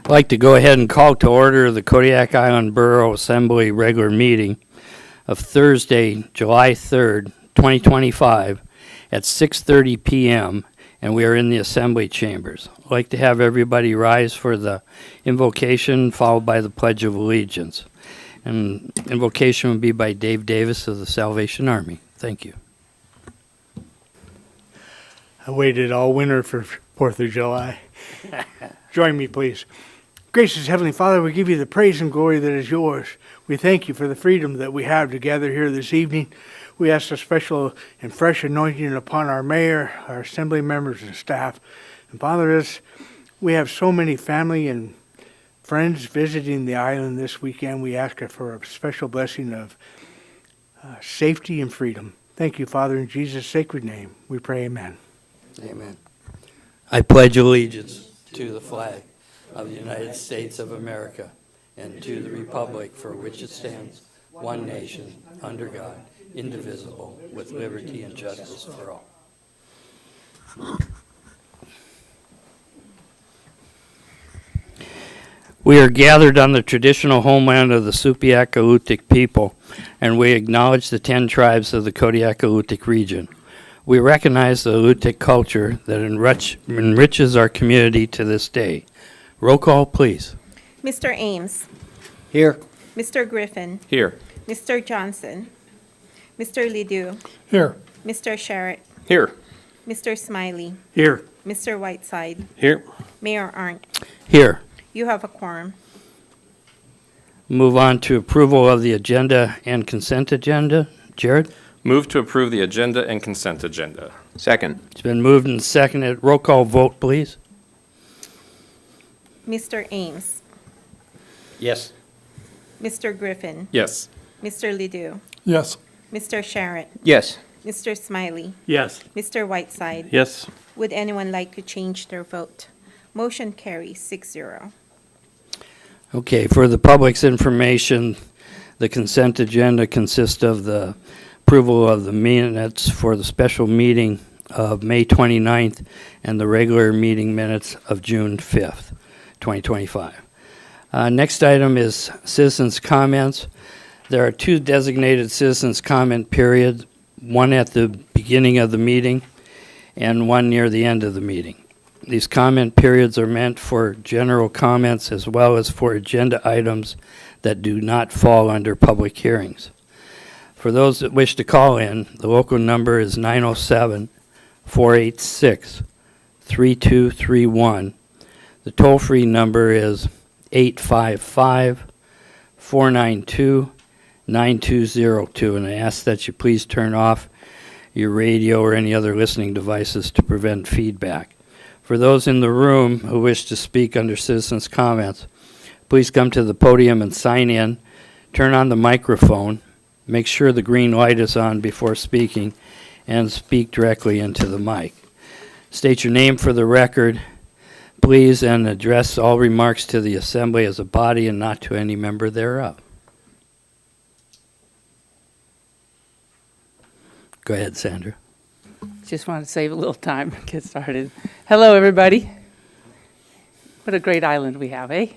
I'd like to go ahead and call to order the Kodiak Island Borough Assembly regular meeting of Thursday, July 3rd, 2025 at 6:30 p.m. and we are in the Assembly chambers. I'd like to have everybody rise for the invocation followed by the Pledge of Allegiance. And invocation will be by Dave Davis of the Salvation Army. Thank you. I waited all winter for 4th of July. Join me, please. Gracious Heavenly Father, we give you the praise and glory that is yours. We thank you for the freedom that we have to gather here this evening. We ask a special and fresh anointing upon our mayor, our assembly members and staff. And Father, as we have so many family and friends visiting the island this weekend, we ask for a special blessing of safety and freedom. Thank you, Father, in Jesus' sacred name. We pray, amen. Amen. I pledge allegiance to the flag of the United States of America and to the republic for which it stands, one nation, under God, indivisible, with liberty and justice for all. We are gathered on the traditional homeland of the Supiaq-Alutiiq people, and we acknowledge the 10 tribes of the Kodiak-Alutiiq region. We recognize the Alutiiq culture that enriches our community to this day. Roll call, please. Mr. Ames. Here. Mr. Griffin. Here. Mr. Johnson. Mr. Ledoux. Here. Mr. Sherritt. Here. Mr. Smiley. Here. Mr. Whiteside. Here. Mayor Arndt. Here. You have a quorum. Move on to approval of the agenda and consent agenda. Jared? Move to approve the agenda and consent agenda. Second. It's been moved and seconded. Roll call vote, please. Mr. Ames. Yes. Mr. Griffin. Yes. Mr. Ledoux. Yes. Mr. Sherritt. Yes. Mr. Smiley. Yes. Mr. Whiteside. Yes. Would anyone like to change their vote? Motion carries 6-0. Okay, for the public's information, the consent agenda consists of the approval of the minutes for the special meeting of May 29th and the regular meeting minutes of June 5th, 2025. Next item is citizens' comments. There are 2 designated citizens' comment periods, one at the beginning of the meeting and one near the end of the meeting. These comment periods are meant for general comments as well as for agenda items that do not fall under public hearings. For those that wish to call in, the local number is 907-486-3231. The toll-free number is 855-492-9202, and I ask that you please turn off your radio or any other listening devices to prevent feedback. For those in the room who wish to speak under citizens' comments, please come to the podium and sign in. Turn on the microphone. Make sure the green light is on before speaking, and speak directly into the mic. State your name for the record, please, and address all remarks to the assembly as a body and not to any member thereof. Go ahead, Sandra. Just want to save a little time and get started. Hello, everybody. What a great island we have, eh?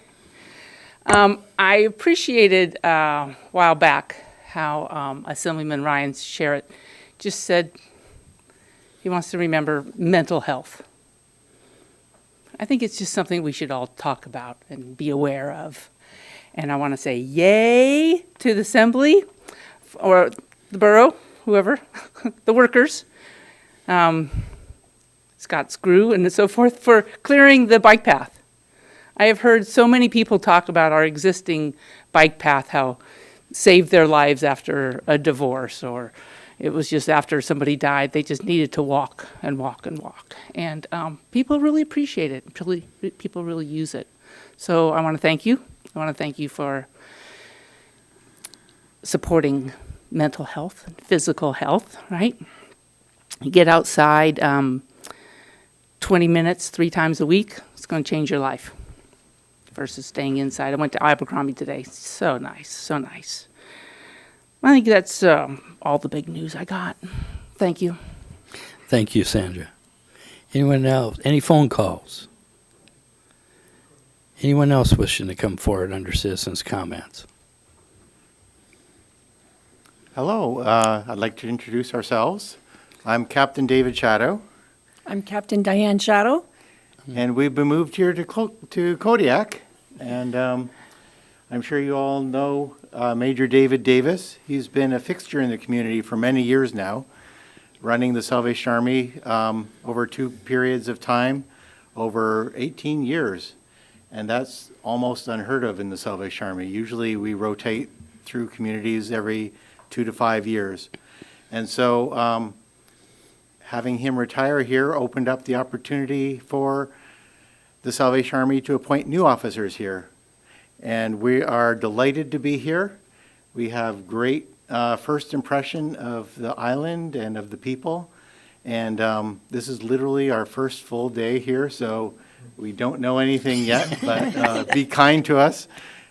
I appreciated a while back how Assemblyman Ryan Sherritt just said he wants to remember mental health. I think it's just something we should all talk about and be aware of. And I want to say yay to the Assembly, or the Borough, whoever, the workers, Scott Screw and so forth, for clearing the bike path. I have heard so many people talk about our existing bike path, how saved their lives after a divorce, or it was just after somebody died, they just needed to walk and walk and walk. And people really appreciate it. People really use it. So I want to thank you. I want to thank you for supporting mental health and physical health, right? You get outside 20 minutes 3 times a week, it's going to change your life versus staying inside. I went to Abercrombie today. So nice, so nice. I think that's all the big news I got. Thank you. Thank you, Sandra. Anyone else? Any phone calls? Anyone else wishing to come forward under citizens' comments? Hello, I'd like to introduce ourselves. I'm Captain David Shadow, I'm Captain Diane Shadow. and we've been moved here to Kodiak. And I'm sure you all know Major David Davis. He's been a fixture in the community for many years now, running the Salvation Army over 2 periods of time, over 18 years. And that's almost unheard of in the Salvation Army. Usually we rotate through communities every 2 to 5 years. And so having him retire here opened up the opportunity for the Salvation Army to appoint new officers here. And we are delighted to be here. We have great first impression of the island and of the people. And this is literally our first full day here, so we don't know anything yet, but be kind to us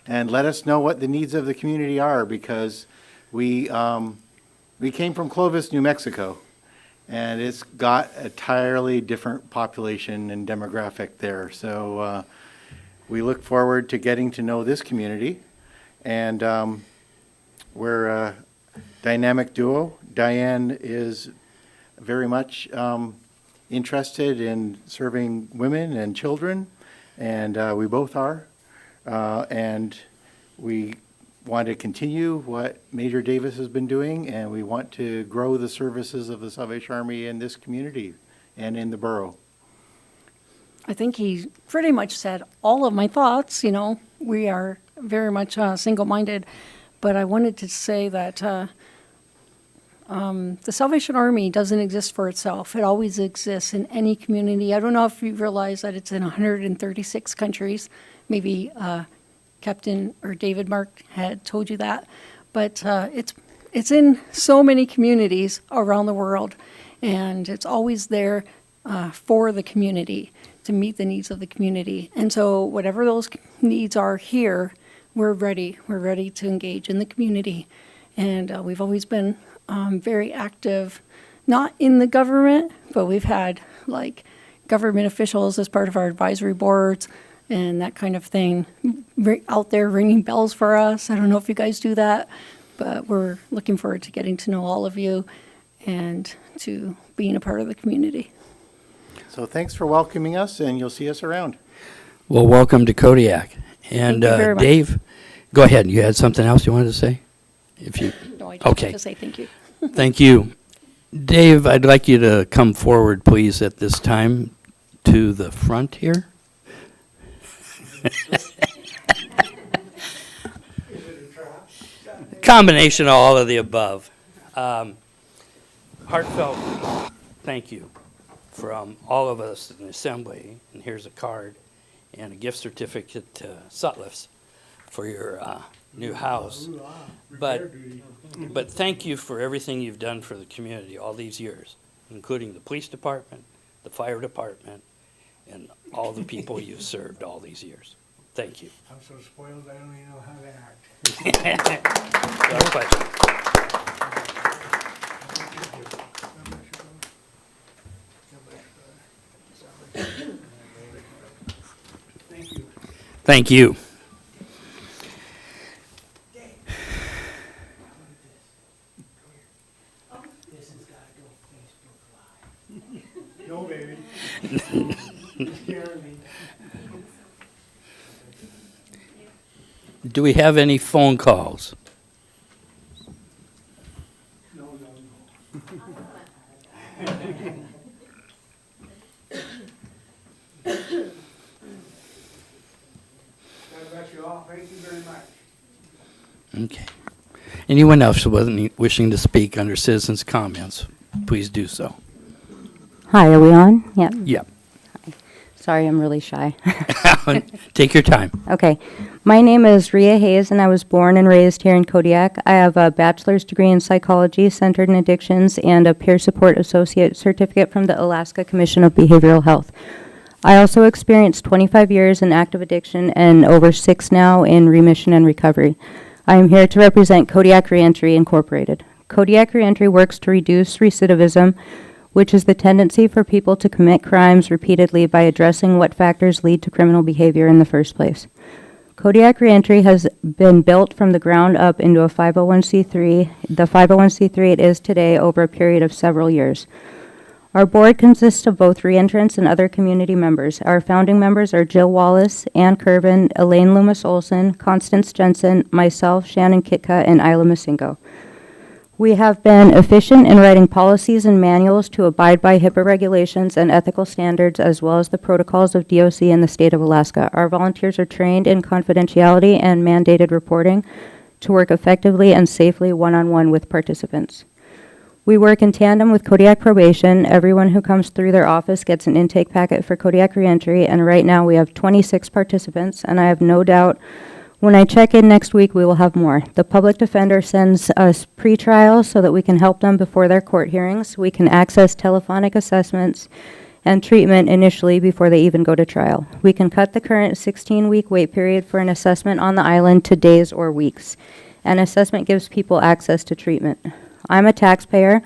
and let us know what the needs of the community are, because we came from Clovis, New Mexico, and it's got a entirely different population and demographic there. So we look forward to getting to know this community, and we're a dynamic duo. Diane is very much interested in serving women and children, and we both are. And we want to continue what Major Davis has been doing, and we want to grow the services of the Salvation Army in this community and in the borough. I think he pretty much said all of my thoughts. You know, we are very much single-minded, but I wanted to say that the Salvation Army doesn't exist for itself. It always exists in any community. I don't know if you realize that it's in 136 countries. Maybe Captain or David Mark had told you that, but it's in so many communities around the world, and it's always there for the community, to meet the needs of the community. And so whatever those needs are here, we're ready. We're ready to engage in the community. And we've always been very active, not in the government, but we've had like government officials as part of our advisory boards and that kind of thing out there ringing bells for us. I don't know if you guys do that, but we're looking forward to getting to know all of you and to being a part of the community. So thanks for welcoming us, and you'll see us around. Well, welcome to Kodiak. And Thank you very much. Dave, go ahead. You had something else you wanted to say? If you, No, I just Okay. want to say thank you. Thank you. Dave, I'd like you to come forward, please, at this time to the front here. Combination of all of the above. Heartfelt thank you from all of us in the assembly, and here's a card and a gift certificate to Sutliff's for your new house. But thank you for everything you've done for the community all these years, including the police department, the fire department, and all the people you've served all these years. Thank you. I'm so spoiled, I don't even know how to act. No question. Thank you. Thank you. No, baby. You're scaring me. Do we have any phone calls? No, no, no. God bless you all. Thank you very much. Okay. Anyone else who wasn't wishing to speak under citizens' comments, please do so. Hi, are we on? Yep. Yep. Sorry, I'm really shy. Take your time. Okay. My name is Rhea Hayes, and I was born and raised here in Kodiak. I have a bachelor's degree in psychology centered in addictions and a peer support associate certificate from the Alaska Commission of Behavioral Health. I also experienced 25 years in active addiction and over 6 now in remission and recovery. I am here to represent Kodiak Reentry Incorporated. Kodiak Reentry works to reduce recidivism which is the tendency for people to commit crimes repeatedly by addressing what factors lead to criminal behavior in the first place. Kodiak Reentry has been built from the ground up into a 501c3, the 501c3 it is today, over a period of several years. Our board consists of both reentrants and other community members. Our founding members are Jill Wallace, Ann Curvin, Elaine Loomis-Olson, Constance Jensen, myself, Shannon Kitka, and Isla Masingo. We have been efficient in writing policies and manuals to abide by HIPAA regulations and ethical standards, as well as the protocols of DOC in the state of Alaska. Our volunteers are trained in confidentiality and mandated reporting to work effectively and safely one-on-one with participants. We work in tandem with Kodiak Probation. Everyone who comes through their office gets an intake packet for Kodiak Reentry, and right now we have 26 participants, and I have no doubt when I check in next week, we will have more. The public defender sends us pre-trials so that we can help them before their court hearings. We can access telephonic assessments and treatment initially before they even go to trial. We can cut the current 16-week wait period for an assessment on the island to days or weeks. An assessment gives people access to treatment. I'm a taxpayer.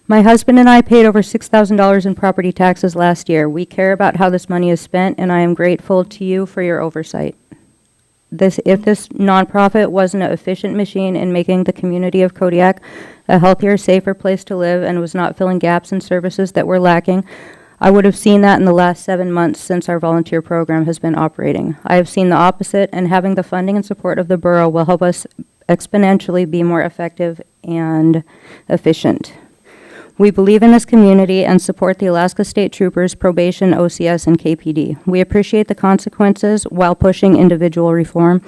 My husband and I paid over $6,000 in property taxes last year. We care about how this money is spent, and I am grateful to you for your oversight. If this nonprofit wasn't an efficient machine in making the community of Kodiak a healthier, safer place to live and was not filling gaps in services that were lacking, I would have seen that in the last 7 months since our volunteer program has been operating. I have seen the opposite, and having the funding and support of the borough will help us exponentially be more effective and efficient. We believe in this community and support the Alaska State Troopers, Probation, OCS, and KPD. We appreciate the consequences while pushing individual reform.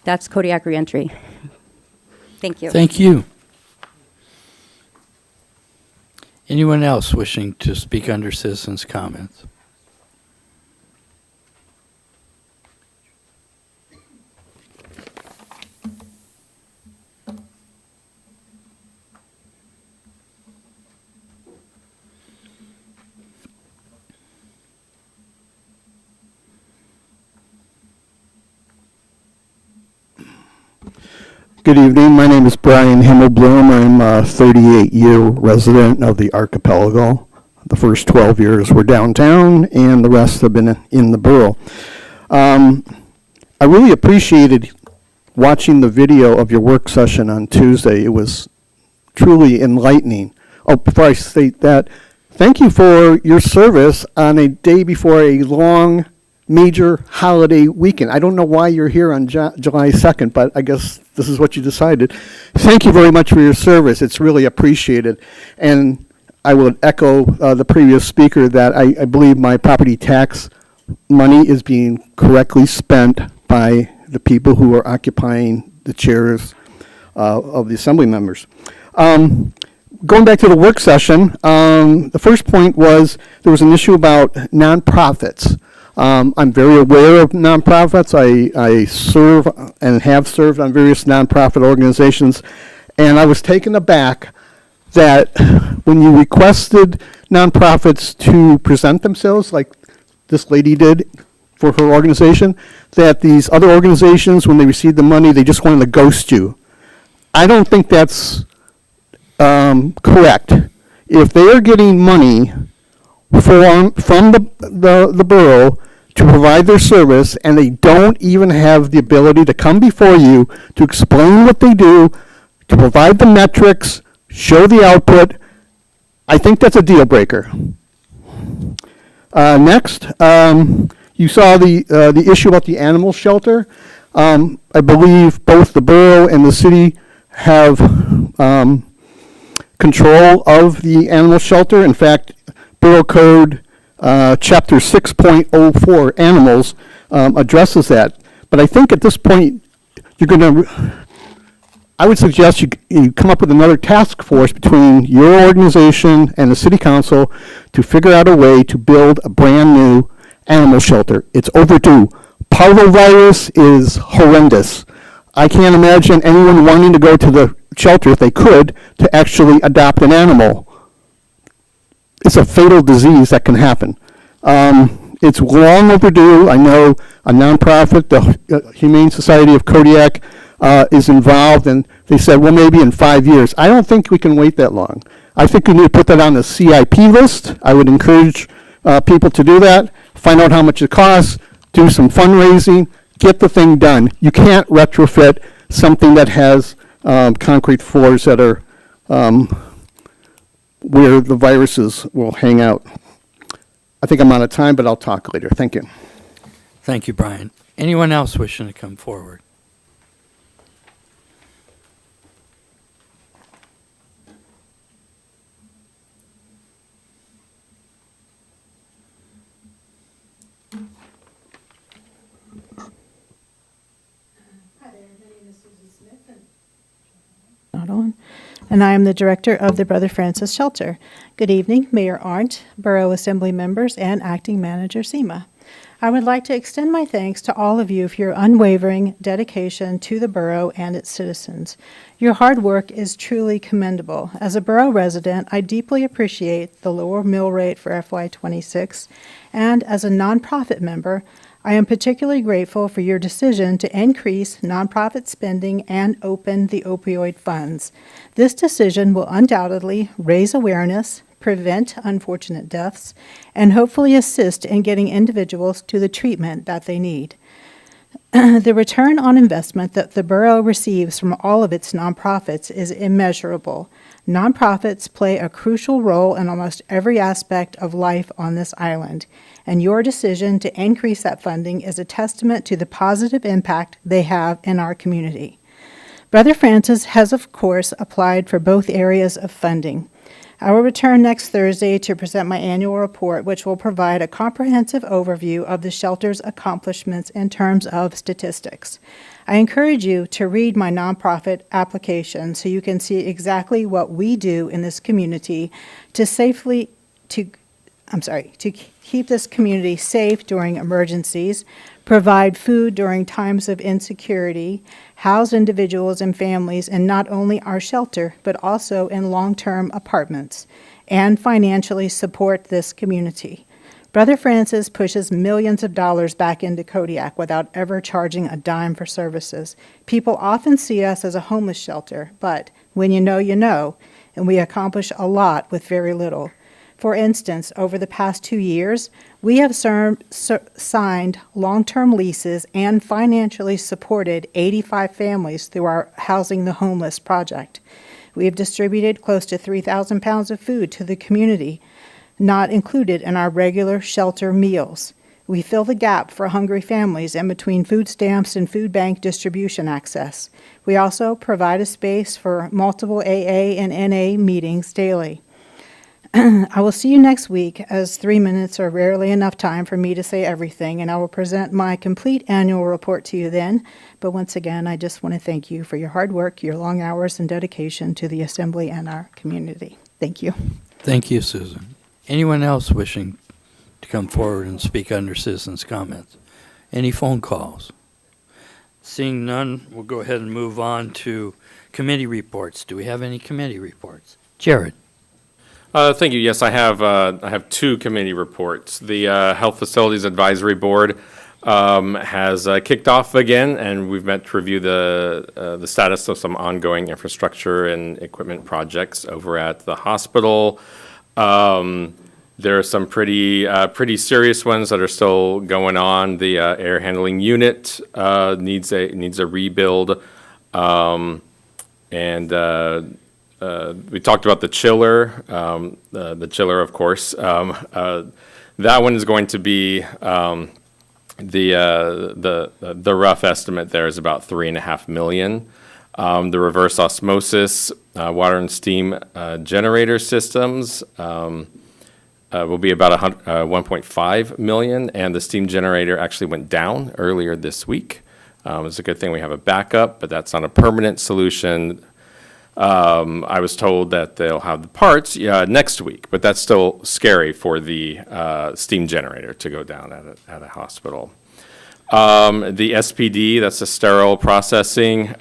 That's Kodiak Reentry. Thank you. Thank you. Anyone else wishing to speak under citizens' comments? Good evening. My name is Brian Himmelblum. I'm a 38-year resident of the archipelago. The first 12 years were downtown, and the rest have been in the borough. I really appreciated watching the video of your work session on Tuesday. It was truly enlightening. Oh, before I state that, thank you for your service on a day before a long major holiday weekend. I don't know why you're here on July 2nd, but I guess this is what you decided. Thank you very much for your service. It's really appreciated. And I would echo the previous speaker that I believe my property tax money is being correctly spent by the people who are occupying the chairs of the assembly members. Going back to the work session, the first point was there was an issue about nonprofits. I'm very aware of nonprofits. I serve and have served on various nonprofit organizations, and I was taken aback that when you requested nonprofits to present themselves, like this lady did for her organization, that these other organizations, when they received the money, they just wanted to ghost you. I don't think that's correct. If they are getting money from the borough to provide their service, and they don't even have the ability to come before you to explain what they do, to provide the metrics, show the output, I think that's a deal breaker. Next, you saw the issue about the animal shelter. I believe both the borough and the city have control of the animal shelter. In fact, Borough Code Chapter 6.04 Animals addresses that. But I think at this point, I would suggest you come up with another task force between your organization and the city council to figure out a way to build a brand new animal shelter. It's overdue. Parvovirus is horrendous. I can't imagine anyone wanting to go to the shelter, if they could, to actually adopt an animal. It's a fatal disease that can happen. It's long overdue. I know a nonprofit, the Humane Society of Kodiak, is involved, and they said, well, maybe in 5 years. I don't think we can wait that long. I think we need to put that on the CIP list. I would encourage people to do that, find out how much it costs, do some fundraising, get the thing done. You can't retrofit something that has concrete floors that are where the viruses will hang out. I think I'm out of time, but I'll talk later. Thank you. Thank you, Brian. Anyone else wishing to come forward? Not on. And I am the director of the Brother Francis Shelter. Good evening, Mayor Arndt, Borough Assembly members, and Acting Manager Seema. I would like to extend my thanks to all of you for your unwavering dedication to the borough and its citizens. Your hard work is truly commendable. As a borough resident, I deeply appreciate the lower mill rate for FY26, and as a nonprofit member, I am particularly grateful for your decision to increase nonprofit spending and open the opioid funds. This decision will undoubtedly raise awareness, prevent unfortunate deaths, and hopefully assist in getting individuals to the treatment that they need. The return on investment that the borough receives from all of its nonprofits is immeasurable. Nonprofits play a crucial role in almost every aspect of life on this island, and your decision to increase that funding is a testament to the positive impact they have in our community. Brother Francis has, of course, applied for both areas of funding. I will return next Thursday to present my annual report, which will provide a comprehensive overview of the shelter's accomplishments in terms of statistics. I encourage you to read my nonprofit application so you can see exactly what we do in this community to keep this community safe during emergencies, provide food during times of insecurity, house individuals and families in not only our shelter, but also in long-term apartments, and financially support this community. Brother Francis pushes millions of dollars back into Kodiak without ever charging a dime for services. People often see us as a homeless shelter, but when you know, and we accomplish a lot with very little. For instance, over the past 2 years, we have signed long-term leases and financially supported 85 families through our Housing the Homeless project. We have distributed close to 3,000 pounds of food to the community, not included in our regular shelter meals. We fill the gap for hungry families in between food stamps and food bank distribution access. We also provide a space for multiple AA and NA meetings daily. I will see you next week, as 3 minutes are rarely enough time for me to say everything, and I will present my complete annual report to you then. But once again, I just want to thank you for your hard work, your long hours, and dedication to the Assembly and our community. Thank you. Thank you, Susan. Anyone else wishing to come forward and speak under citizens' comments? Any phone calls? Seeing none, we'll go ahead and move on to committee reports. Do we have any committee reports? Jared. Thank you. Yes, I have two committee reports. The Health Facilities Advisory Board has kicked off again, and we've met to review the status of some ongoing infrastructure and equipment projects over at the hospital. There are some pretty serious ones that are still going on. The air handling unit needs a rebuild, and we talked about the chiller, of course. That one is going to be the rough estimate there is about $3.5 million. The reverse osmosis water and steam generator systems will be about $1.5 million, and the steam generator actually went down earlier this week. It's a good thing we have a backup, but that's not a permanent solution. I was told that they'll have the parts next week, but that's still scary for the steam generator to go down at a hospital. The SPD, that's the sterile processing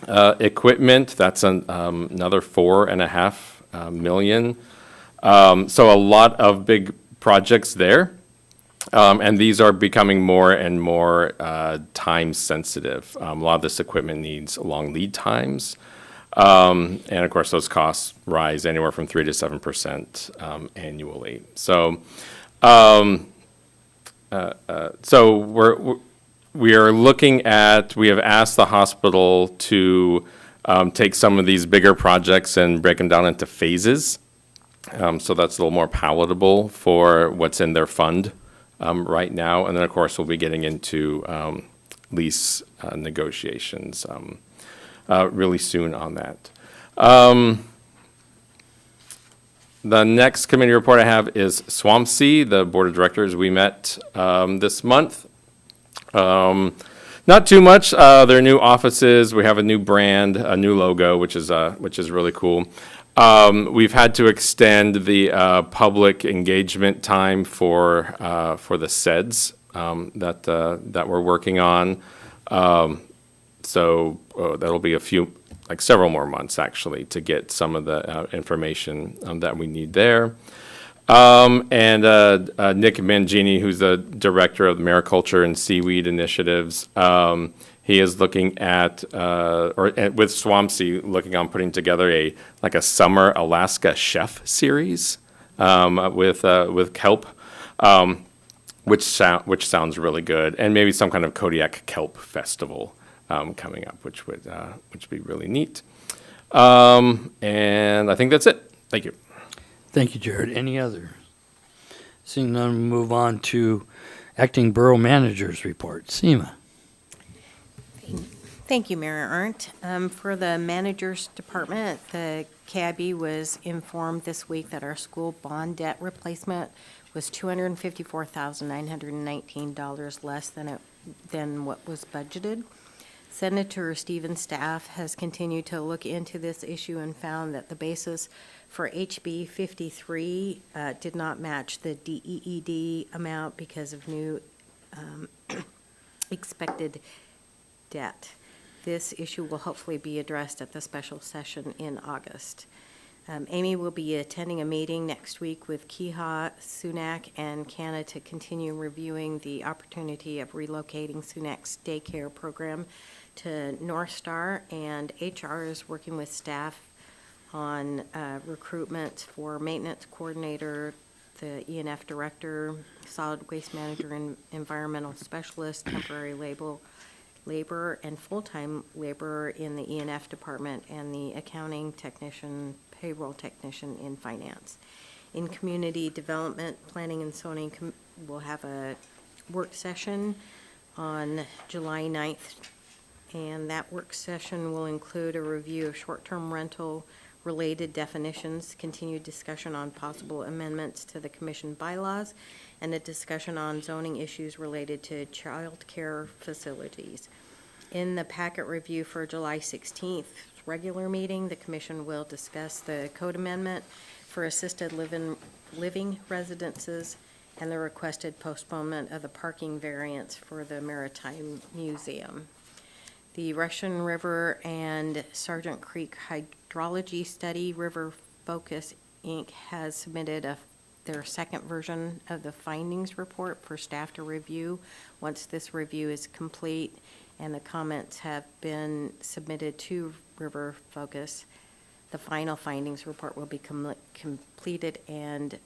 equipment, that's another $4.5 million. So a lot of big projects there. And these are becoming more and more time sensitive. A lot of this equipment needs long lead times. And of course, those costs rise anywhere from 3 to 7% annually. So, we are looking at, we have asked the hospital to take some of these bigger projects and break them down into phases. So that's a little more palatable for what's in their fund right now. And then, of course, we'll be getting into lease negotiations really soon on that. The next committee report I have is Swampsea, the Board of Directors. We met this month. Not too much. Their new offices. We have a new brand, a new logo, which is really cool. We've had to extend the public engagement time for the SEDS that we're working on. So that'll be several more months actually to get some of the information that we need there. And Nick Mangini, who's the director of mariculture and seaweed initiatives, he is looking at, with Swampsea, looking on putting together a summer Alaska chef series with kelp, which sounds really good, and maybe some kind of Kodiak kelp festival coming up, which would be really neat. And I think that's it. Thank you. Thank you, Jared. Any other? Seeing none, we'll move on to Acting Borough Manager's Report. Seema. Thank you, Mayor Arndt. For the Manager's Department, the KIB was informed this week that our school bond debt replacement was $254,919 less than what was budgeted. Senator Stevens' staff has continued to look into this issue and found that the basis for HB 53 did not match the DEED amount because of new expected debt. This issue will hopefully be addressed at the special session in August. Amy will be attending a meeting next week with Keha, Sunak, and Canna to continue reviewing the opportunity of relocating Sunak's daycare program to North Star, and HR is working with staff on recruitment for maintenance coordinator, the ENF director, solid waste manager, and environmental specialist, temporary labor, and full-time laborer in the ENF department, and the accounting technician, payroll technician in finance. In community development, planning and zoning, we'll have a work session on July 9th, and that work session will include a review of short-term rental related definitions, continued discussion on possible amendments to the commission bylaws, and a discussion on zoning issues related to child care facilities. In the packet review for July 16th regular meeting, the commission will discuss the code amendment for assisted living residences and the requested postponement of the parking variance for the Maritime Museum. The Russian River and Sargent Creek Hydrology Study, River Focus, Inc. has submitted their second version of the findings report for staff to review. Once this review is complete and the comments have been submitted to River Focus, the final findings report will be completed and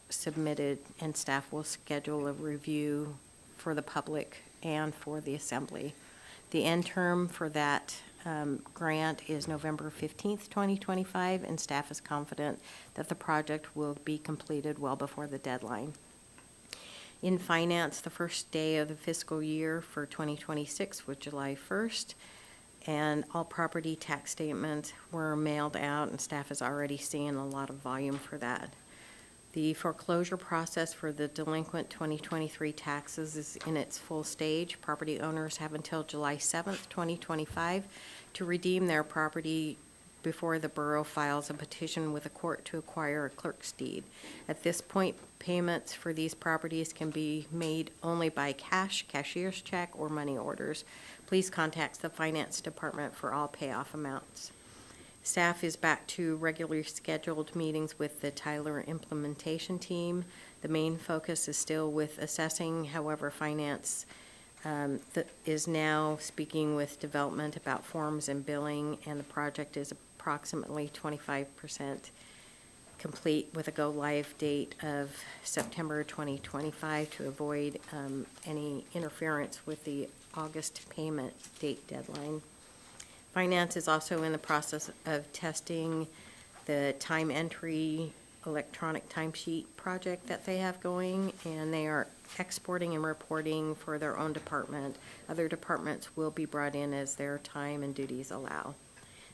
submitted, and staff will schedule a review for the public and for the assembly. The end term for that grant is November 15th, 2025, and staff is confident that the project will be completed well before the deadline. In finance, the first day of the fiscal year for 2026 was July 1st, and all property tax statements were mailed out, and staff is already seeing a lot of volume for that. The foreclosure process for the delinquent 2023 taxes is in its full stage. Property owners have until July 7th, 2025 to redeem their property before the borough files a petition with the court to acquire a clerk's deed. At this point, payments for these properties can be made only by cash, cashier's check, or money orders. Please contact the finance department for all payoff amounts. Staff is back to regularly scheduled meetings with the Tyler implementation team. The main focus is still with assessing. However, finance is now speaking with development about forms and billing, and the project is approximately 25% complete with a go-live date of September 2025 to avoid any interference with the August payment date deadline. Finance is also in the process of testing the time entry electronic timesheet project that they have going, and they are exporting and reporting for their own department. Other departments will be brought in as their time and duties allow.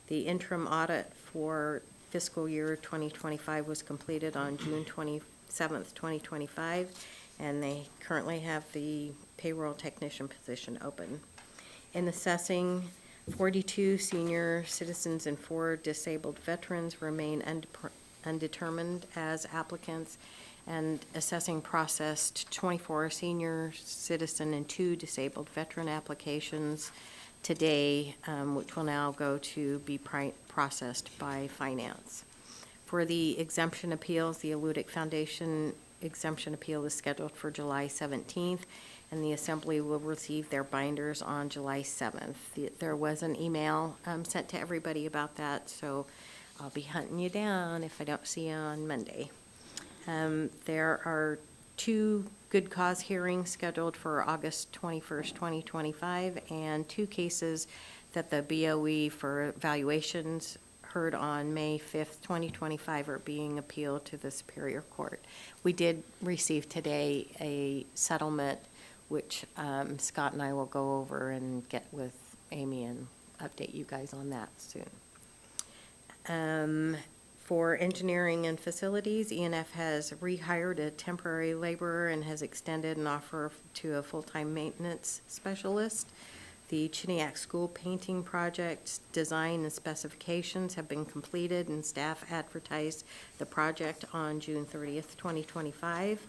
The interim audit for fiscal year 2025 was completed on June 27th, 2025, and they currently have the payroll technician position open. In assessing, 42 senior citizens and 4 disabled veterans remain undetermined as applicants, and assessing processed 24 senior citizen and 2 disabled veteran applications today, which will now go to be processed by finance. For the exemption appeals, the Eludic Foundation exemption appeal is scheduled for July 17th, and the Assembly will receive their binders on July 7th. There was an email sent to everybody about that, so I'll be hunting you down if I don't see you on Monday. There are 2 good cause hearings scheduled for August 21st, 2025, and 2 cases that the BOE for valuations heard on May 5th, 2025 are being appealed to the Superior Court. We did receive today a settlement, which Scott and I will go over and get with Amy and update you guys on that soon. For engineering and facilities, ENF has rehired a temporary laborer and has extended an offer to a full-time maintenance specialist. The Kodiak School painting project design and specifications have been completed, and staff advertised the project on June 30th, 2025.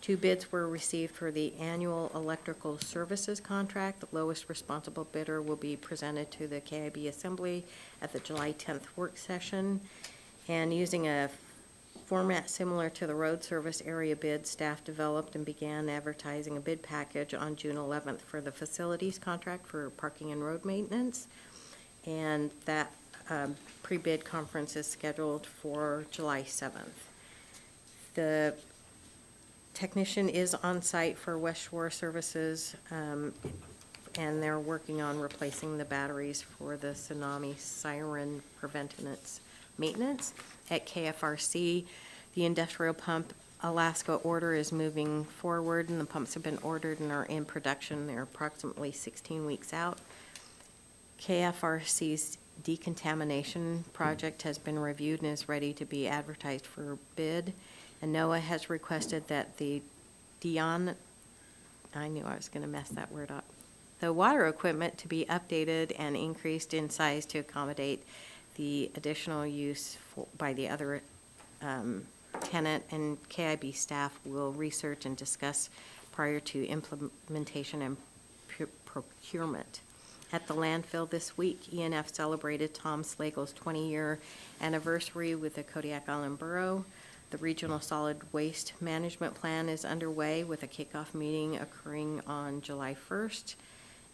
2 bids were received for the annual electrical services contract. The lowest responsible bidder will be presented to the KIB Assembly at the July 10th work session. And using a format similar to the road service area bid, staff developed and began advertising a bid package on June 11th for the facilities contract for parking and road maintenance. And that pre-bid conference is scheduled for July 7th. The technician is on site for West Shore Services, and they're working on replacing the batteries for the tsunami siren preventative maintenance. At KFRC, the industrial pump Alaska order is moving forward, and the pumps have been ordered and are in production. They're approximately 16 weeks out. KFRC's decontamination project has been reviewed and is ready to be advertised for bid. And NOAA has requested that the I knew I was going to mess that word up. The water equipment to be updated and increased in size to accommodate the additional use by the other tenant, and KIB staff will research and discuss prior to implementation and procurement. At the landfill this week, ENF celebrated Tom Slagle's 20-year anniversary with the Kodiak Island Borough. The Regional Solid Waste Management Plan is underway with a kickoff meeting occurring on July 1st.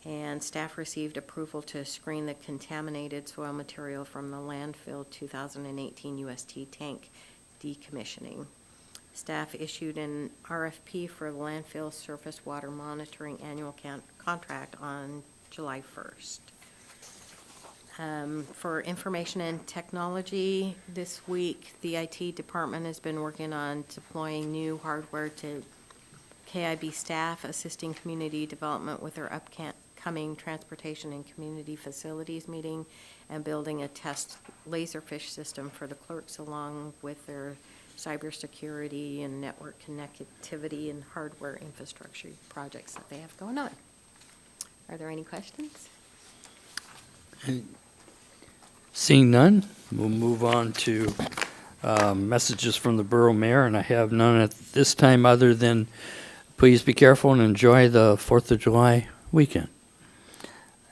And staff received approval to screen the contaminated soil material from the landfill 2018 UST tank decommissioning. Staff issued an RFP for the landfill surface water monitoring annual contract on July 1st. For information and technology, this week, the IT department has been working on deploying new hardware to KIB staff, assisting community development with their upcoming transportation and community facilities meeting, and building a test laserfish system for the clerks, along with their cybersecurity and network connectivity and hardware infrastructure projects that they have going on. Are there any questions? Seeing none, we'll move on to messages from the Borough Mayor, and I have none at this time other than please be careful and enjoy the 4th of July weekend.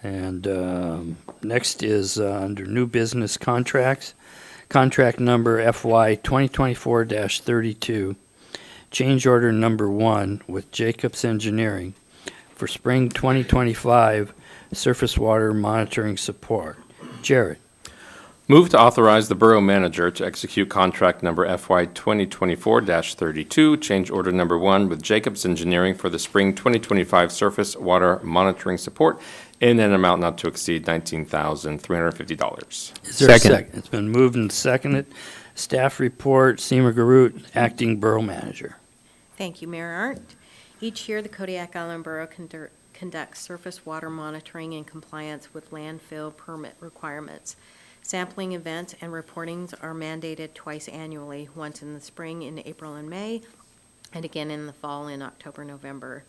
And next is under new business contracts, contract number FY 2024-32, change order number 1 with Jacobs Engineering for spring 2025 surface water monitoring support. Jared. Move to authorize the Borough Manager to execute contract number FY 2024-32, change order number 1 with Jacobs Engineering for the spring 2025 surface water monitoring support in an amount not to exceed $19,350. Is there a Second. second? It's been moved and seconded. Staff report, Seema Garut, Acting Borough Manager. Thank you, Mayor Arndt. Each year, the Kodiak Island Borough conducts surface water monitoring in compliance with landfill permit requirements. Sampling events and reportings are mandated twice annually, once in the spring in April and May, and again in the fall in October, November.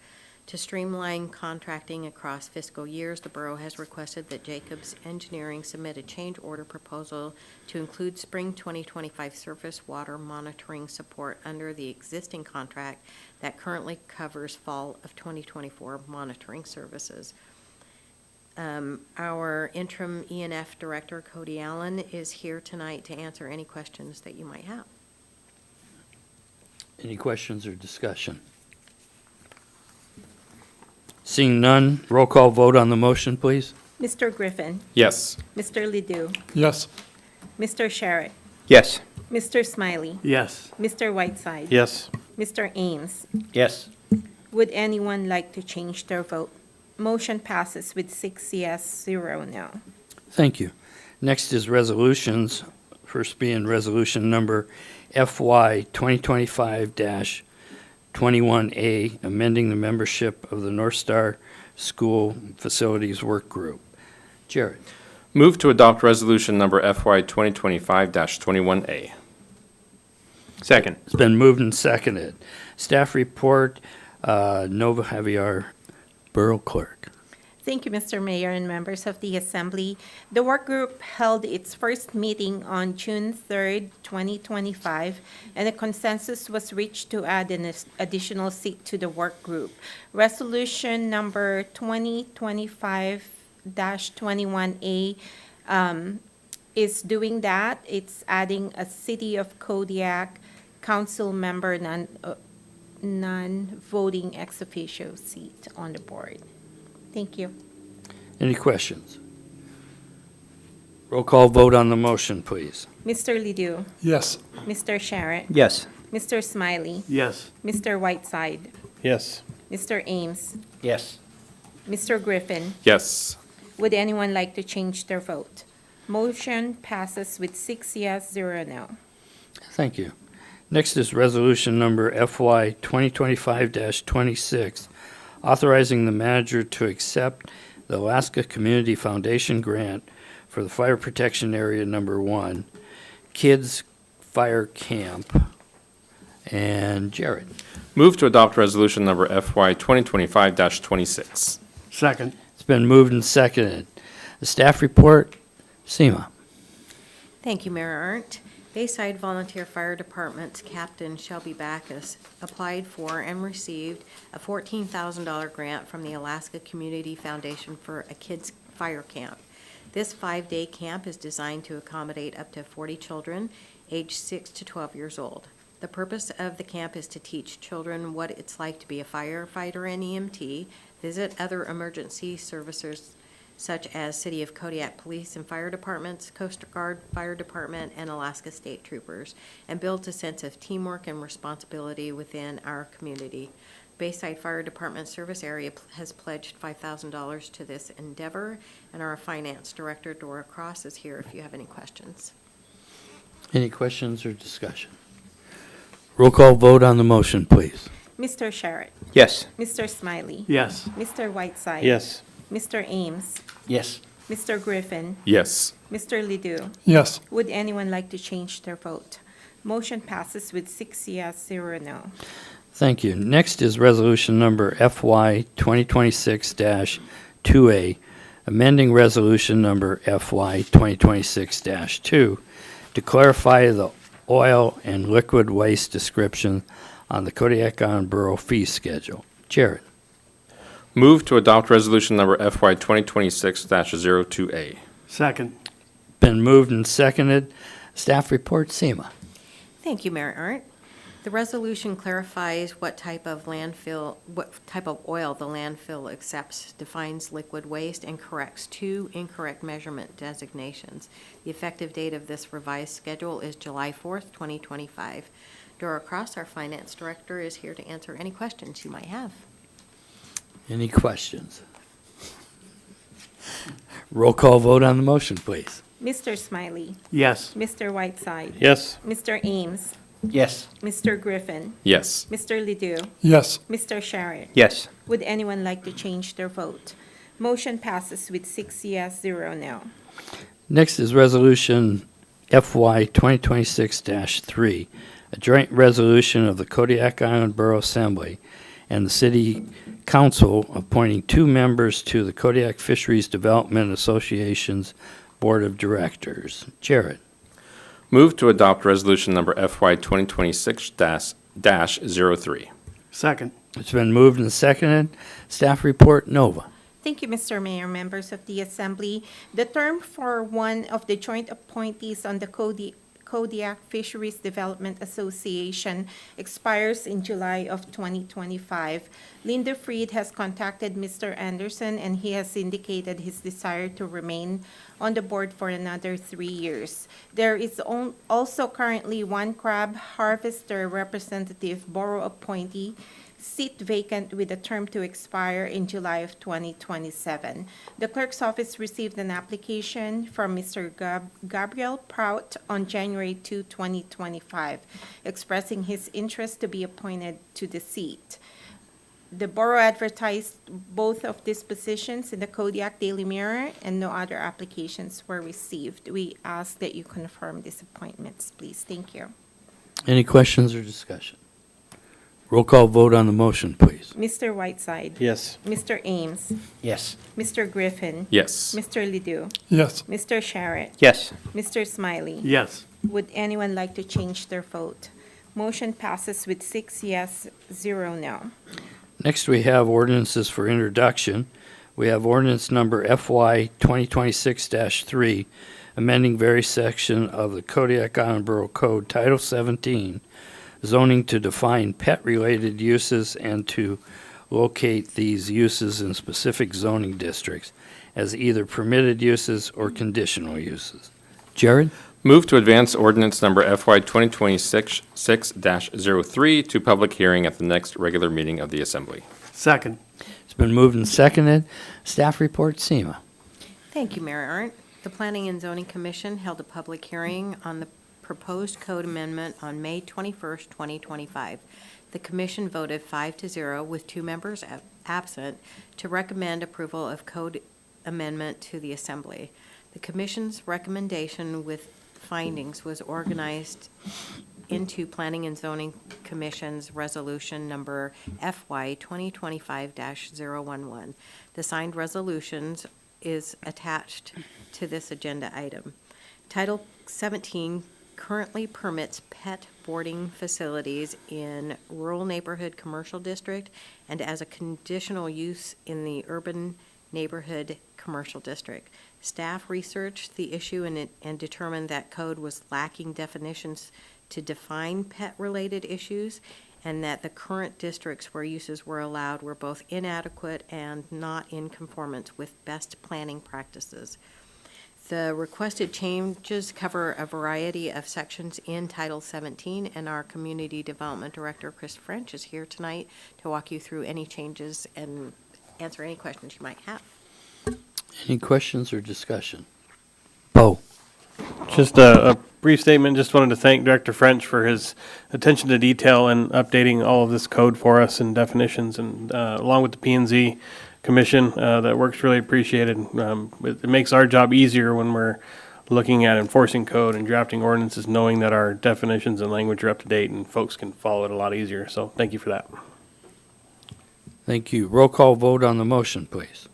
To streamline contracting across fiscal years, the borough has requested that Jacobs Engineering submit a change order proposal to include spring 2025 surface water monitoring support under the existing contract that currently covers fall of 2024 monitoring services. Our interim E&F director, Cody Allen, is here tonight to answer any questions that you might have. Any questions or discussion? Seeing none, roll call vote on the motion, please. Mr. Griffin, Yes. Mr. Ledoux, Yes. Mr. Sherritt, Yes. Mr. Smiley, Yes. Mr. Whiteside, Yes. Mr. Ames. Yes. Would anyone like to change their vote? Motion passes with 6 yes, 0 no. Thank you. Next is resolutions, first being resolution number FY 2025-21A, amending the membership of the North Star School Facilities Work Group. Jared. Move to adopt resolution number FY 2025-21A. Second. It's been moved and seconded. Staff report, Nova Javier, Borough Clerk. Thank you, Mr. Mayor and members of the Assembly. The work group held its first meeting on June 3rd, 2025, and a consensus was reached to add an additional seat to the work group. Resolution number 2025-21A is doing that. It's adding a City of Kodiak council member non-voting ex officio seat on the board. Thank you. Any questions? Roll call vote on the motion, please. Mr. Ledoux, Yes. Mr. Sherritt, Yes. Mr. Smiley, Yes. Mr. Whiteside, Yes. Mr. Ames, Yes. Mr. Griffin. Yes. Would anyone like to change their vote? Motion passes with 6 yes, 0 no. Thank you. Next is resolution number FY 2025-26, authorizing the manager to accept the Alaska Community Foundation grant for the Fire Protection Area Number 1, Kids Fire Camp. And Jared. Move to adopt resolution number FY 2025-26. Second. It's been moved and seconded. The staff report, Seema. Thank you, Mayor Arndt. Bayside Volunteer Fire Department's Captain Shelby Backus applied for and received a $14,000 grant from the Alaska Community Foundation for a kids' fire camp. This 5-day camp is designed to accommodate up to 40 children aged 6 to 12 years old. The purpose of the camp is to teach children what it's like to be a firefighter and EMT, visit other emergency services such as City of Kodiak Police and Fire Departments, Coast Guard Fire Department, and Alaska State Troopers, and build a sense of teamwork and responsibility within our community. Bayside Fire Department Service Area has pledged $5,000 to this endeavor, and our Finance Director, Dora Cross, is here if you have any questions. Any questions or discussion? Roll call vote on the motion, please. Mr. Sherritt, Yes. Mr. Smiley, Yes. Mr. Whiteside, Yes. Mr. Ames, Yes. Mr. Griffin, Yes. Mr. Ledoux. Yes. Would anyone like to change their vote? Motion passes with 6 yes, 0 no. Thank you. Next is resolution number FY 2026-2A, amending resolution number FY 2026-2 to clarify the oil and liquid waste description on the Kodiak Island Borough fee schedule. Jared. Move to adopt resolution number FY 2026-02A. Second. Been moved and seconded. Staff report, Seema. Thank you, Mayor Arndt. The resolution clarifies what type of oil the landfill accepts, defines liquid waste, and corrects 2 incorrect measurement designations. The effective date of this revised schedule is July 4th, 2025. Dora Cross, our finance director, is here to answer any questions you might have. Any questions? Roll call vote on the motion, please. Mr. Smiley. Yes. Mr. Whiteside. Yes. Mr. Ames. Yes. Mr. Griffin. Yes. Mr. Ledoux. Yes. Mr. Sharrett. Yes. Would anyone like to change their vote? Motion passes with 6 yes, 0 no. Next is Resolution FY 2026-3, a joint resolution of the Kodiak Island Borough Assembly and the City Council appointing 2 members to the Kodiak Fisheries Development Association's Board of Directors. Jared. Move to adopt resolution number FY 2026-03. Second. It's been moved and seconded. Staff report, Nova. Thank you, Mr. Mayor, members of the Assembly. The term for one of the joint appointees on the Kodiak Fisheries Development Association expires in July of 2025. Linda Freed has contacted Mr. Anderson, and he has indicated his desire to remain on the board for another 3 years. There is also currently 1 crab harvester representative Borough appointee seat vacant with a term to expire in July of 2027. The clerk's office received an application from Mr. Gabriel Prout on January 2, 2025, expressing his interest to be appointed to the seat. The borough advertised both of these positions in the Kodiak Daily Mirror, and no other applications were received. We ask that you confirm these appointments, please. Thank you. Any questions or discussion? Roll call vote on the motion, please. Mr. Whiteside. Yes. Mr. Ames. Yes. Mr. Griffin. Yes. Mr. Ledoux. Yes. Mr. Sharrett. Yes. Mr. Smiley. Yes. Would anyone like to change their vote? Motion passes with 6 yes, 0 no. Next, we have ordinances for introduction. We have ordinance number FY 2026-3, amending various section of the Kodiak Island Borough Code, Title 17, zoning to define pet-related uses and to locate these uses in specific zoning districts as either permitted uses or conditional uses. Jared? Move to advance ordinance number FY 2026-03 to public hearing at the next regular meeting of the Assembly. Second. It's been moved and seconded. Staff report, Seema. Thank you, Mayor Arndt. The Planning and Zoning Commission held a public hearing on the proposed code amendment on May 21st, 2025. The commission voted 5-0 with 2 members absent to recommend approval of code amendment to the Assembly. The commission's recommendation with findings was organized into Planning and Zoning Commission's resolution number FY 2025-011. The signed resolutions is attached to this agenda item. Title 17 currently permits pet boarding facilities in rural neighborhood commercial district and as a conditional use in the urban neighborhood commercial district. Staff researched the issue and determined that code was lacking definitions to define pet-related issues, and that the current districts where uses were allowed were both inadequate and not in conformance with best planning practices. The requested changes cover a variety of sections in Title 17, and our Community Development Director, Chris French, is here tonight to walk you through any changes and answer any questions you might have. Any questions or discussion? Bo? Just a brief statement. Just wanted to thank Director French for his attention to detail and updating all of this code for us and definitions, and along with the P&Z Commission, that work's really appreciated. It makes our job easier when we're looking at enforcing code and drafting ordinances, knowing that our definitions and language are up to date and folks can follow it a lot easier. So thank you for that. Thank you. Roll call vote on the motion, please.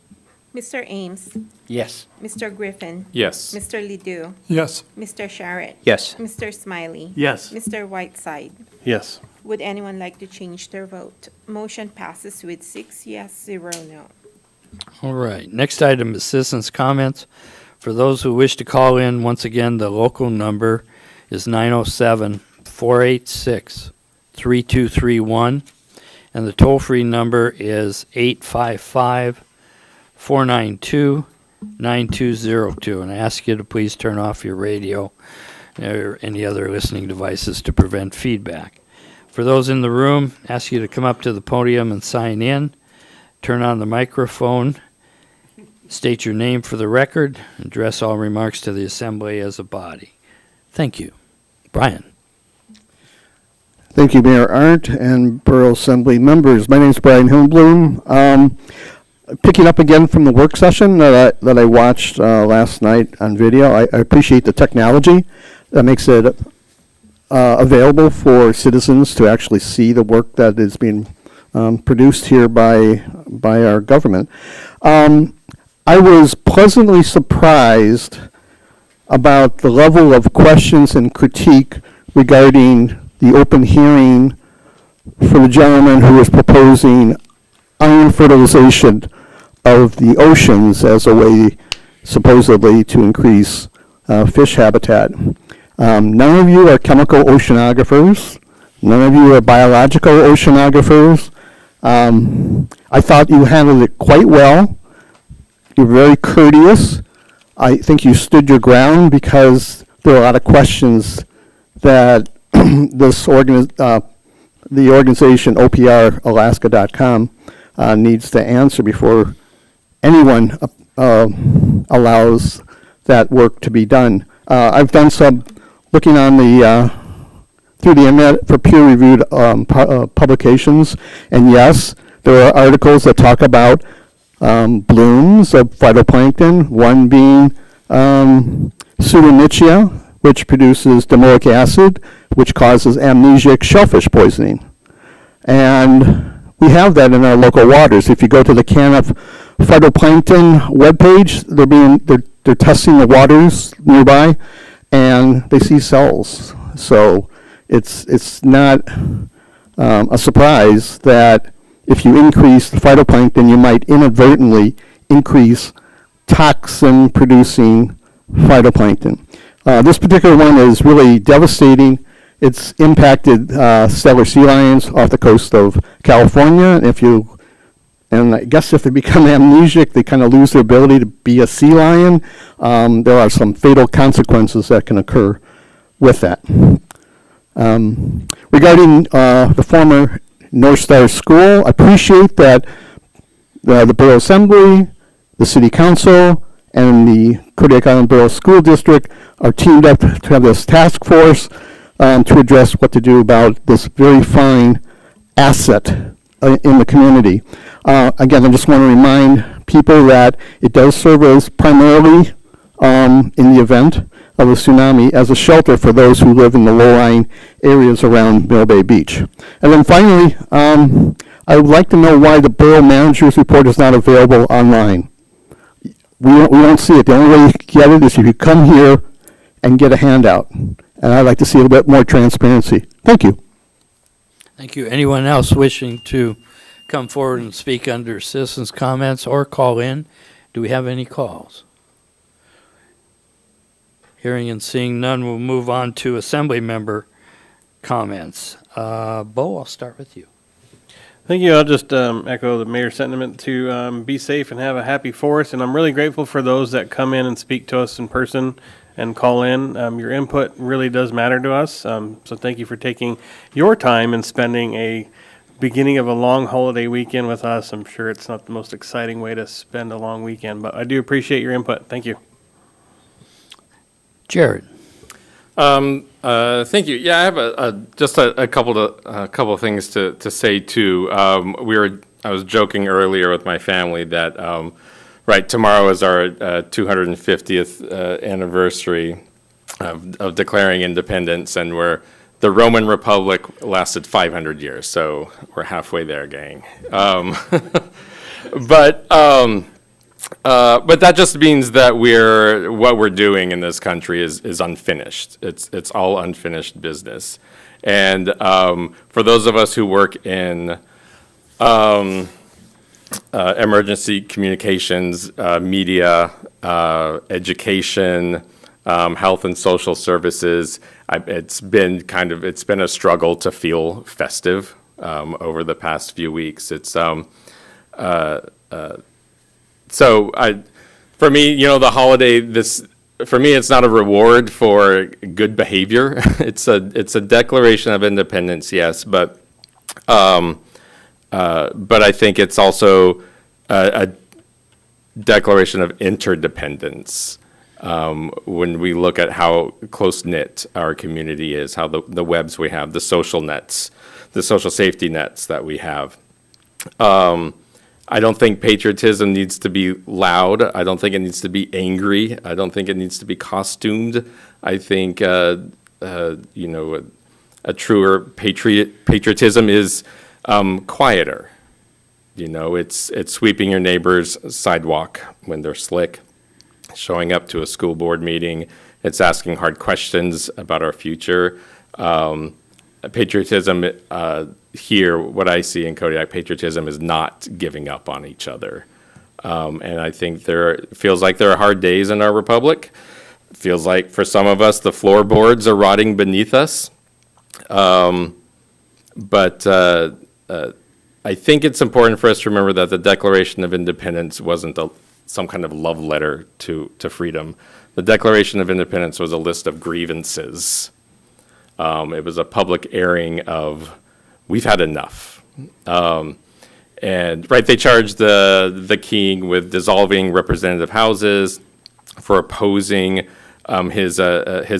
Mr. Ames. Yes. Mr. Griffin. Yes. Mr. Ledoux. Yes. Mr. Sharrett. Yes. Mr. Smiley. Yes. Mr. Whiteside. Yes. Would anyone like to change their vote? Motion passes with 6 yes, 0 no. All right. Next item is citizens' comments. For those who wish to call in, once again, the local number is 907-486-0000. 3231, and the toll-free number is 855-492-9202. And I ask you to please turn off your radio or any other listening devices to prevent feedback. For those in the room, I ask you to come up to the podium and sign in. Turn on the microphone. State your name for the record. Address all remarks to the assembly as a body. Thank you. Brian. Thank you, Mayor Arndt and Borough Assembly members. My name is Brian Hillenblum. Picking up again from the work session that I watched last night on video, I appreciate the technology that makes it available for citizens to actually see the work that is being produced here by our government. I was pleasantly surprised about the level of questions and critique regarding the open hearing for the gentleman who is proposing iron fertilization of the oceans as a way supposedly to increase fish habitat. None of you are chemical oceanographers. None of you are biological oceanographers. I thought you handled it quite well. You're very courteous. I think you stood your ground because there are a lot of questions that the organization OPRalaska.com needs to answer before anyone allows that work to be done. I've done some looking on through the internet for peer-reviewed publications, and yes, there are articles that talk about blooms of phytoplankton, one being Pseudonychia, which produces domoic acid, which causes amnesiac shellfish poisoning. And we have that in our local waters. If you go to the Can of Phytoplankton webpage, they're testing the waters nearby, and they see cells. So it's not a surprise that if you increase the phytoplankton, you might inadvertently increase toxin-producing phytoplankton. This particular one is really devastating. It's impacted stellar sea lions off the coast of California. And I guess if they become amnesiac, they kind of lose their ability to be a sea lion. There are some fatal consequences that can occur with that. Regarding the former North Star School, I appreciate that the Borough Assembly, the City Council, and the Kodiak Island Borough School District are teamed up to have this task force to address what to do about this very fine asset in the community. Again, I just want to remind people that it does serve as primarily, in the event of a tsunami, as a shelter for those who live in the low-lying areas around Mill Bay Beach. And then finally, I would like to know why the Borough Manager's Report is not available online. We don't see it. The only way you get it is if you come here and get a handout. And I'd like to see a little bit more transparency. Thank you. Thank you. Anyone else wishing to come forward and speak under citizens' comments or call in? Do we have any calls? Hearing and seeing none, we'll move on to Assembly member comments. Bo, I'll start with you. Thank you. I'll just echo the mayor's sentiment to be safe and have a happy 4th. And I'm really grateful for those that come in and speak to us in person and call in. Your input really does matter to us. So thank you for taking your time and spending a beginning of a long holiday weekend with us. I'm sure it's not the most exciting way to spend a long weekend, but I do appreciate your input. Thank you. Jared. Thank you. Yeah, I have just a couple of things to say too. I was joking earlier with my family that right tomorrow is our 250th anniversary of declaring independence, and the Roman Republic lasted 500 years, so we're halfway there, gang. But that just means that what we're doing in this country is unfinished. It's all unfinished business. And for those of us who work in emergency communications, media, education, health and social services, it's been a struggle to feel festive over the past few weeks. It's for me, the holiday, for me, it's not a reward for good behavior. It's a declaration of independence, yes, but I think it's also a declaration of interdependence. When we look at how close-knit our community is, how the webs we have, the social nets, the social safety nets that we have. I don't think patriotism needs to be loud. I don't think it needs to be angry. I don't think it needs to be costumed. I think, a truer patriotism is quieter. It's sweeping your neighbor's sidewalk when they're slick, showing up to a school board meeting. It's asking hard questions about our future. Patriotism here, what I see in Kodiak, patriotism is not giving up on each other. And I think feels like there are hard days in our republic. Feels like for some of us, the floorboards are rotting beneath us. But I think it's important for us to remember that the Declaration of Independence wasn't some kind of love letter to freedom. The Declaration of Independence was a list of grievances. It was a public airing of, we've had enough. They charged the king with dissolving representative houses, for opposing his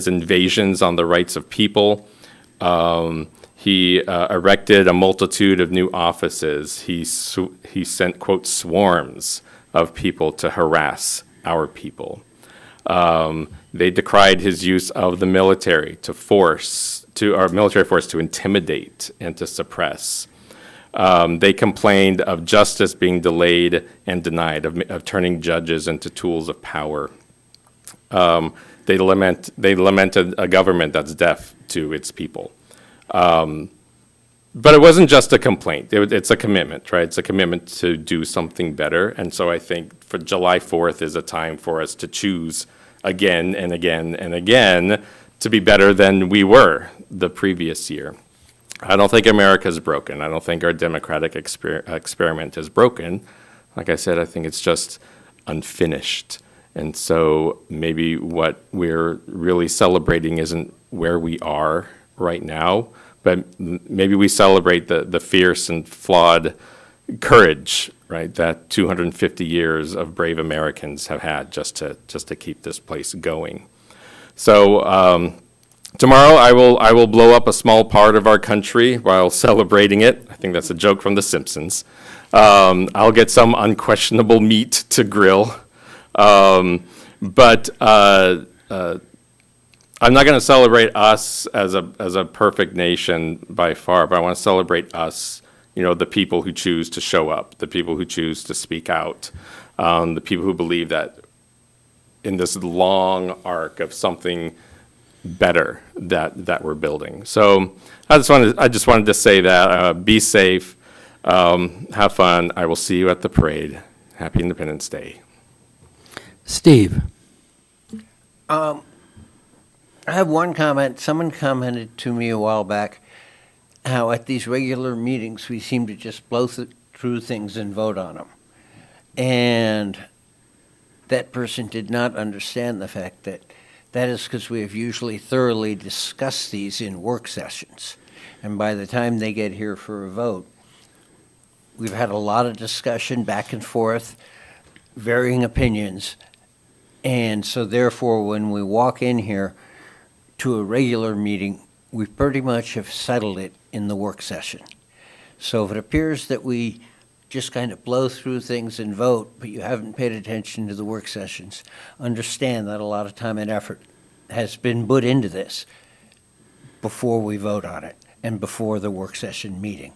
invasions on the rights of people. He erected a multitude of new offices. He sent, quote, swarms of people to harass our people. They decried his use of the military our military force to intimidate and to suppress. They complained of justice being delayed and denied, of turning judges into tools of power. They lamented a government that's deaf to its people. But it wasn't just a complaint. It's a commitment, right? It's a commitment to do something better. And so I think for July 4th is a time for us to choose again and again and again to be better than we were the previous year. I don't think America's broken. I don't think our democratic experiment is broken. Like I said, I think it's just unfinished. And so maybe what we're really celebrating isn't where we are right now, but maybe we celebrate the fierce and flawed courage, right, that 250 years of brave Americans have had just to keep this place going. So tomorrow I will blow up a small part of our country while celebrating it. I think that's a joke from The Simpsons. I'll get some unquestionable meat to grill, but I'm not going to celebrate us as a perfect nation by far, but I want to celebrate us, the people who choose to show up, the people who choose to speak out, the people who believe that in this long arc of something better that we're building. So I just wanted to say that, be safe, have fun. I will see you at the parade. Happy Independence Day. Steve. I have one comment. Someone commented to me a while back how at these regular meetings we seem to just blow through things and vote on them. And that person did not understand the fact that is because we have usually thoroughly discussed these in work sessions. And by the time they get here for a vote, we've had a lot of discussion back and forth, varying opinions. And so therefore, when we walk in here to a regular meeting, we pretty much have settled it in the work session. So if it appears that we just kind of blow through things and vote, but you haven't paid attention to the work sessions, understand that a lot of time and effort has been put into this before we vote on it and before the work session meeting.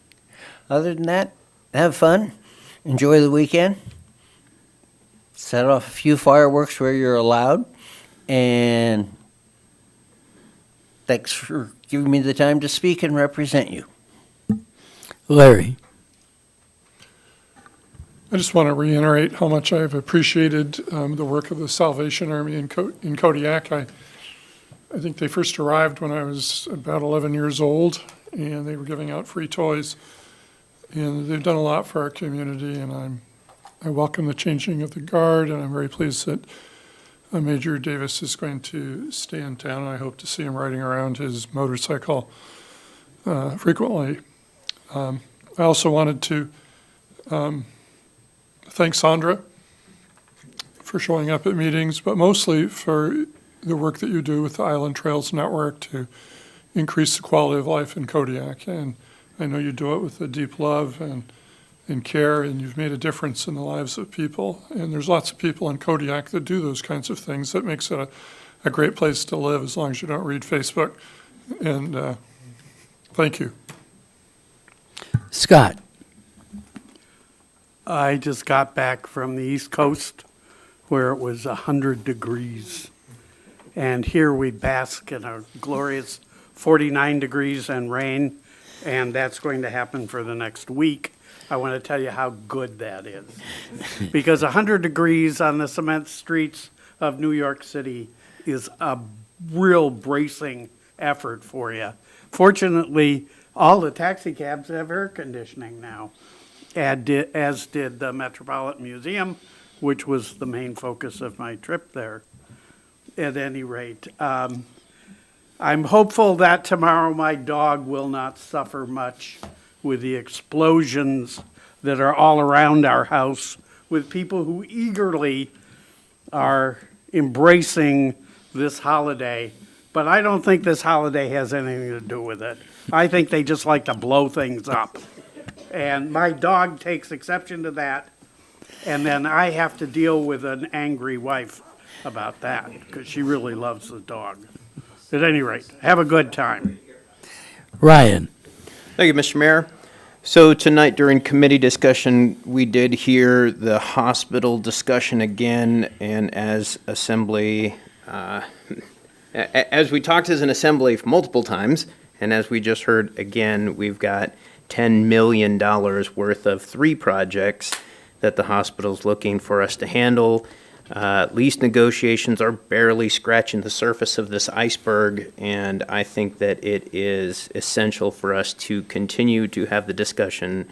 Other than that, have fun, enjoy the weekend, set off a few fireworks where you're allowed, and thanks for giving me the time to speak and represent you. Larry. I just want to reiterate how much I've appreciated the work of the Salvation Army in Kodiak. I think they first arrived when I was about 11 years old, and they were giving out free toys. And they've done a lot for our community, and I welcome the changing of the guard, and I'm very pleased that Major Davis is going to stay in town, and I hope to see him riding around his motorcycle frequently. I also wanted to thank Sandra for showing up at meetings, but mostly for the work that you do with the Island Trails Network to increase the quality of life in Kodiak. And I know you do it with a deep love and care, and you've made a difference in the lives of people. And there's lots of people in Kodiak that do those kinds of things. That makes it a great place to live, as long as you don't read Facebook. And thank you. Scott? I just got back from the East Coast where it was 100 degrees. And here we bask in a glorious 49 degrees and rain, and that's going to happen for the next week. I want to tell you how good that is. Because 100 degrees on the cement streets of New York City is a real bracing effort for you. Fortunately, all the taxi cabs have air conditioning now, as did the Metropolitan Museum, which was the main focus of my trip there. At any rate, I'm hopeful that tomorrow my dog will not suffer much with the explosions that are all around our house, with people who eagerly are embracing this holiday. But I don't think this holiday has anything to do with it. I think they just like to blow things up. And my dog takes exception to that. And then I have to deal with an angry wife about that, because she really loves the dog. At any rate, have a good time. Ryan? Thank you, Mr. Mayor. So tonight during committee discussion, we did hear the hospital discussion again, and as assembly, as we talked as an assembly multiple times, and as we just heard again, we've got $10 million worth of 3 projects that the hospital's looking for us to handle. Lease negotiations are barely scratching the surface of this iceberg, and I think that it is essential for us to continue to have the discussion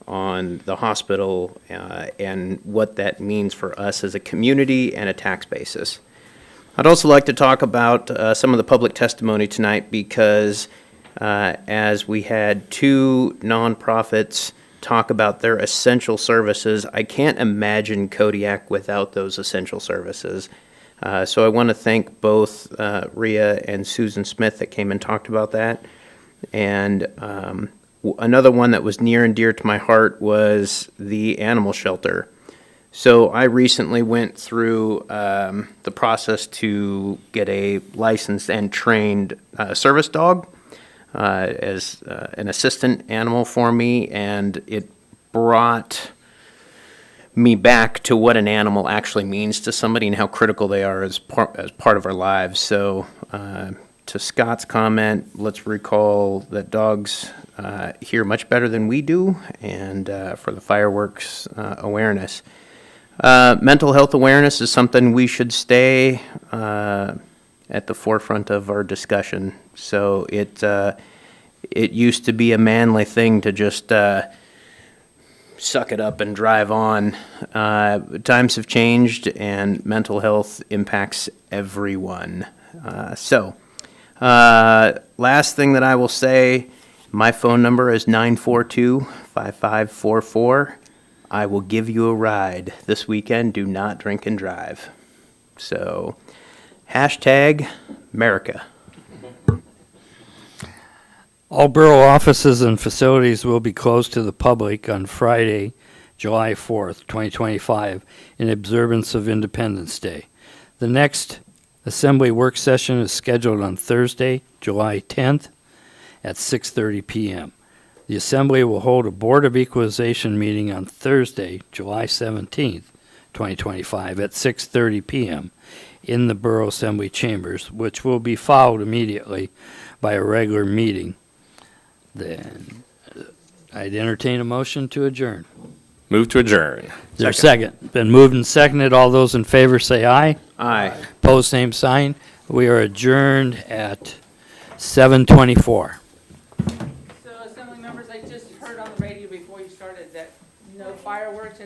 on the hospital and what that means for us as a community and a tax basis. I'd also like to talk about some of the public testimony tonight, because as we had 2 nonprofits talk about their essential services, I can't imagine Kodiak without those essential services. So I want to thank both Rhea and Susan Smith that came and talked about that. And another one that was near and dear to my heart was the animal shelter. So I recently went through the process to get a licensed and trained service dog as an assistant animal for me, and it brought me back to what an animal actually means to somebody and how critical they are as part of our lives. So to Scott's comment, let's recall that dogs hear much better than we do, and for the fireworks awareness. Mental health awareness is something we should stay at the forefront of our discussion. So it used to be a manly thing to just suck it up and drive on. Times have changed, and mental health impacts everyone. Last thing that I will say, my phone number is 942-5544. I will give you a ride this weekend. Do not drink and drive. So, hashtag America. All borough offices and facilities will be closed to the public on Friday, July 4th, 2025, in observance of Independence Day. The next Assembly work session is scheduled on Thursday, July 10th at 6:30 p.m. The Assembly will hold a Board of Equalization meeting on Thursday, July 17th, 2025 at 6:30 p.m. in the Borough Assembly chambers, which will be followed immediately by a regular meeting. Then I'd entertain a motion to adjourn. Move to adjourn. Is there a second? Been moved and seconded. All those in favor say aye. Aye. Opposed, same sign. We are adjourned at 7:24. So Assembly members, I just heard on the radio before you started that no fireworks and no